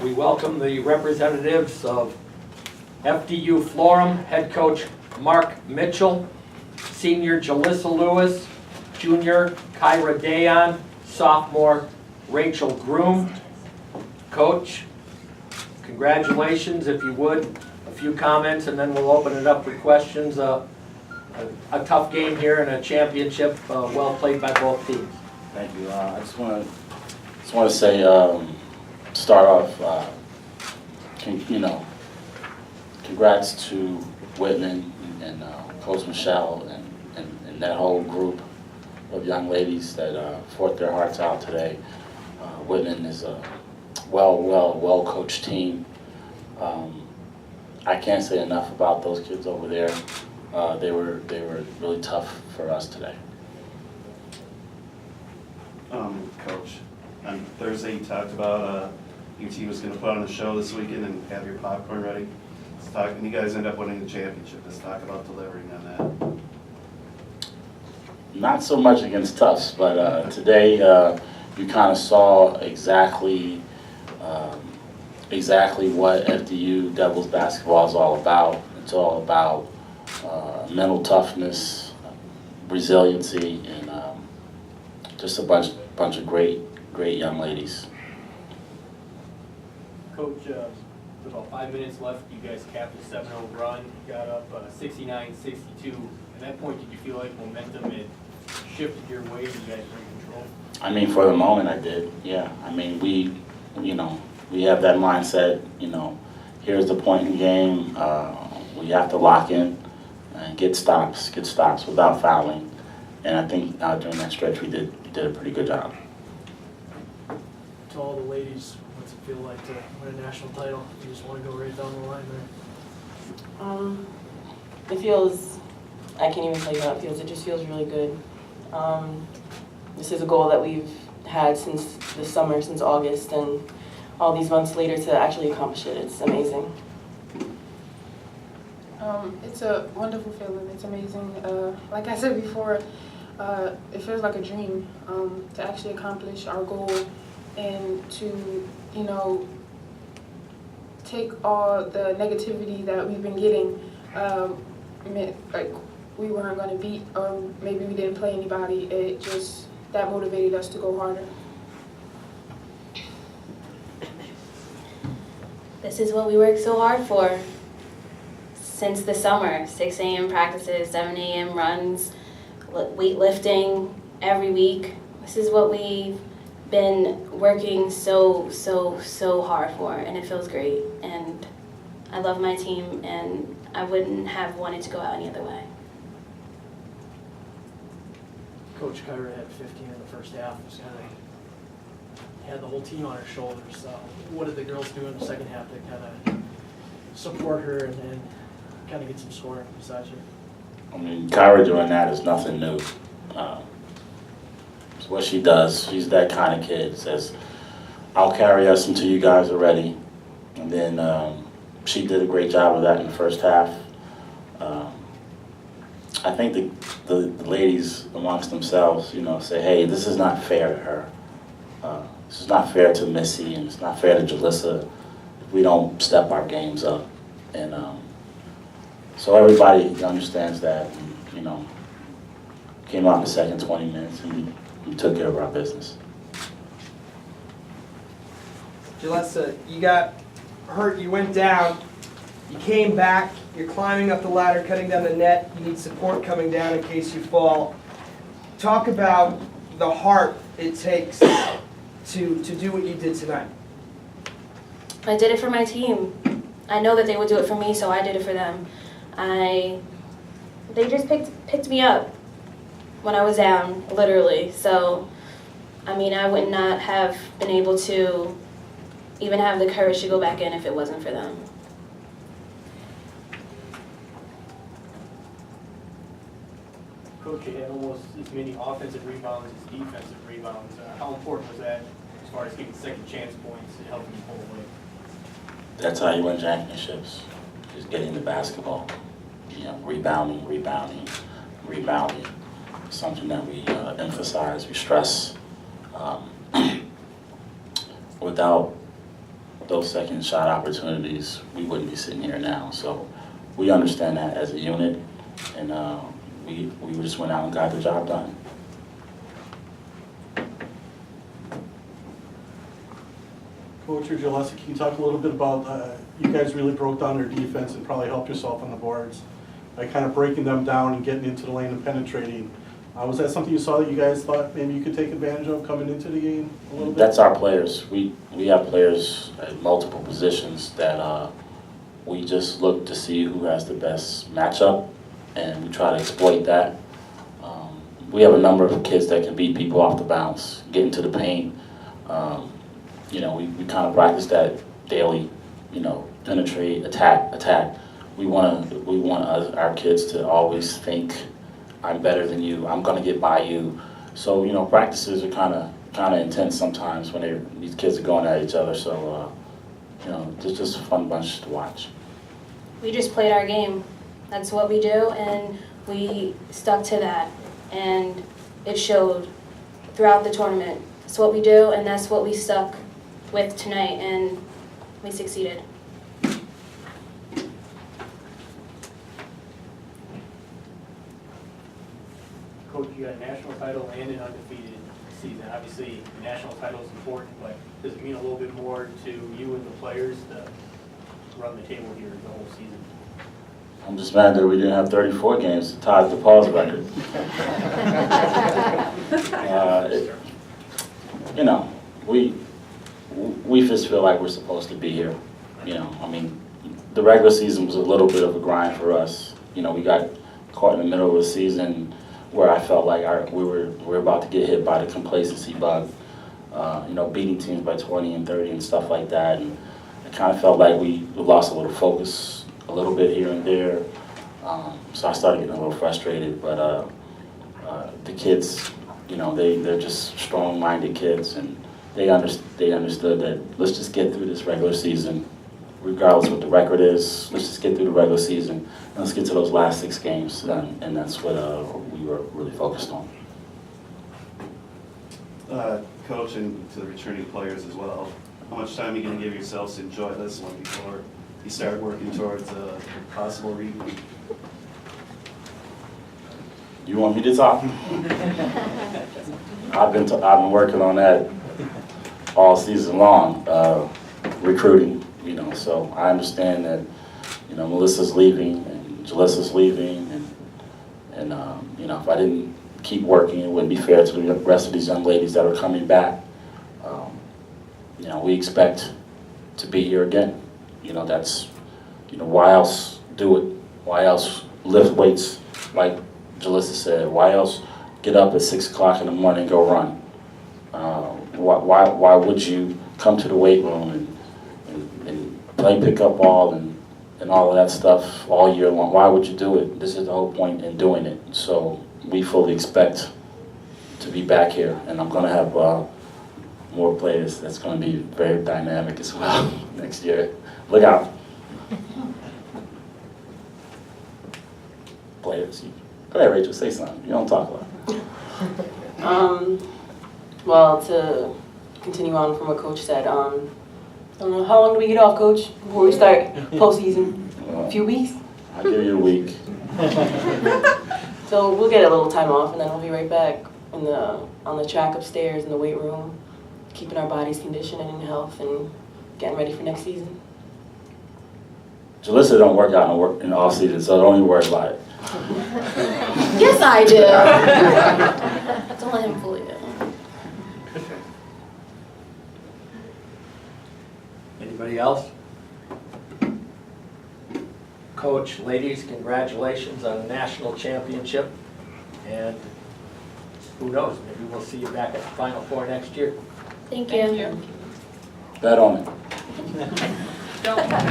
We welcome the representatives of FDU-Florham, head coach Mark Mitchell, senior Jalissa Lewis, junior Kyra Dayon, sophomore Rachel Groom. Coach, congratulations, if you would, a few comments and then we'll open it up for questions. A tough game here and a championship well played by both teams. Thank you. I just want to say, start off, congrats to Whitman and Coach Michelle and that whole group of young ladies that fought their hearts out today. Whitman is a well coached team. I can't say enough about those kids over there. They were really tough for us today. Coach, on Thursday you talked about your team was going to put on a show this weekend and have your popcorn ready. And you guys end up winning the championship. Let's talk about delivering on that. Not so much against Tufts, but today you kind of saw exactly what FDU Devils basketball is all about. It's all about mental toughness, resiliency, and just a bunch of great young ladies. Coach, with about 5 minutes left, you guys capped a 7-0 run, got up 69-62. At that point, did you feel like momentum had shifted your way and you guys were in control? I mean, for the moment, I did. Yeah. I mean, we have that mindset. Here's the point in the game. We have to lock in and get stops without fouling. And I think during that stretch, we did a pretty good job. To all the ladies, what's it feel like to win a national title? You just want to go right down the line there. It feels, I can't even tell you how it feels. It just feels really good. This is a goal that we've had since the summer, since August, and all these months later to actually accomplish it. It's amazing. It's a wonderful feeling. It's amazing. Like I said before, it feels like a dream to actually accomplish our goal and to, take all the negativity that we've been getting, like we weren't going to beat or maybe we didn't play anybody. It just, that motivated us to go harder. This is what we worked so hard for since the summer. 6 a.m. practices, 7 a.m. runs, weightlifting every week. This is what we've been working so hard for, and it feels great. And I love my team, and I wouldn't have wanted to go out any other way. Coach Kyra had 15 in the first half. It was kind of had the whole team on her shoulders. What did the girls do in the second half to kind of support her and kind of get some scoring besides her? I mean, Kyra doing that is nothing new. It's what she does. She's that kind of kid. Says, I'll carry us until you guys are ready. And then she did a great job of that in the first half. I think the ladies amongst themselves, say, hey, this is not fair to her. This is not fair to Missy, and it's not fair to Jalissa if we don't step our games up. And so everybody understands that, and, came out in the second 20 minutes and we took care of our business. Jalissa, you got hurt, you went down, you came back, you're climbing up the ladder, cutting down the net, you need support coming down in case you fall. Talk about the heart it takes to do what you did tonight. I did it for my team. I know that they would do it for me, so I did it for them. They just picked me up when I was down, literally. So, I mean, I would not have been able to even have the courage to go back in if it wasn't for them. Coach, you had almost as many offensive rebounds as defensive rebounds. How important was that as far as getting second chance points and helping you pull away? That's how you win championships, is getting the basketball. Rebounding. Something that we emphasize, we stress. Without those second shot opportunities, we wouldn't be sitting here now. So we understand that as a unit, and we just went out and got the job done. Coach or Jalessa, can you talk a little bit about, you guys really broke down their defense and probably helped yourself on the boards by kind of breaking them down and getting into the lane and penetrating. Was that something you saw that you guys thought maybe you could take advantage of coming into the game a little bit? That's our players. We have players at multiple positions that we just look to see who has the best matchup, and we try to exploit that. We have a number of kids that can beat people off the bounce, get into the paint. You know, we kind of practice that daily. You know, penetrate, attack. We want our kids to always think, I'm better than you, I'm gonna get by you. So, you know, practices are kind of intense sometimes when these kids are going at each other. So, you know, it's just a fun bunch to watch. We just played our game. That's what we do, and we stuck to that. And it showed throughout the tournament. That's what we do, and that's what we stuck with tonight, and we succeeded. Coach, you got a national title and an undefeated season. Obviously, the national title is important, but does it mean a little bit more to you and the players to run the table here the whole season? I'm just mad that we didn't have 34 games to tie the Paul's record. You know, we just feel like we're supposed to be here. You know, I mean, the regular season was a little bit of a grind for us. You know, we got caught in the middle of the season where I felt like we were about to get hit by the complacency bug. You know, beating teams by 20 and 30 and stuff like that, and I kind of felt like we lost a little focus a little bit here and there. So I started getting a little frustrated, but the kids, you know, they're just strong-minded kids, and they understood that let's just get through this regular season, regardless what the record is. Let's just get through the regular season, and let's get to those last 6 games, and that's what we were really focused on. Coach, and to the returning players as well, how much time are you going to give yourselves to enjoy this one before you start working towards a possible repeat? You want me to talk? I've been working on that all season long, recruiting. You know, so I understand that, you know, Melissa's leaving and Jalissa's leaving, and you know, if I didn't keep working, it wouldn't be fair to the rest of these young ladies that are coming back. You know, we expect to be here again. You know, that's, you know, why else do it? Why else lift weights like Jalissa said? Why else get up at 6 o'clock in the morning and go run? Why would you come to the weight room and play pickup ball and all of that stuff all year long? Why would you do it? This is the whole point in doing it. So we fully expect to be back here, and I'm going to have more players. That's going to be very dynamic as well next year. Look out. Players. Go ahead, Rachel, say something. You don't talk a lot. Well, to continue on from what Coach said, I don't know, how long do we get off, Coach, before we start postseason? A few weeks? I'll give you a week. So we'll get a little time off, and then we'll be right back on the track upstairs in the weight room, keeping our bodies conditioned and in health, and getting ready for next season. Jalissa don't work out in the off season, so don't even worry about it. Yes, I do. Don't let him fool you. Anybody else? Coach, ladies, congratulations on the national championship. And who knows, maybe we'll see you back at the Final Four next year. Thank you. Bet on it.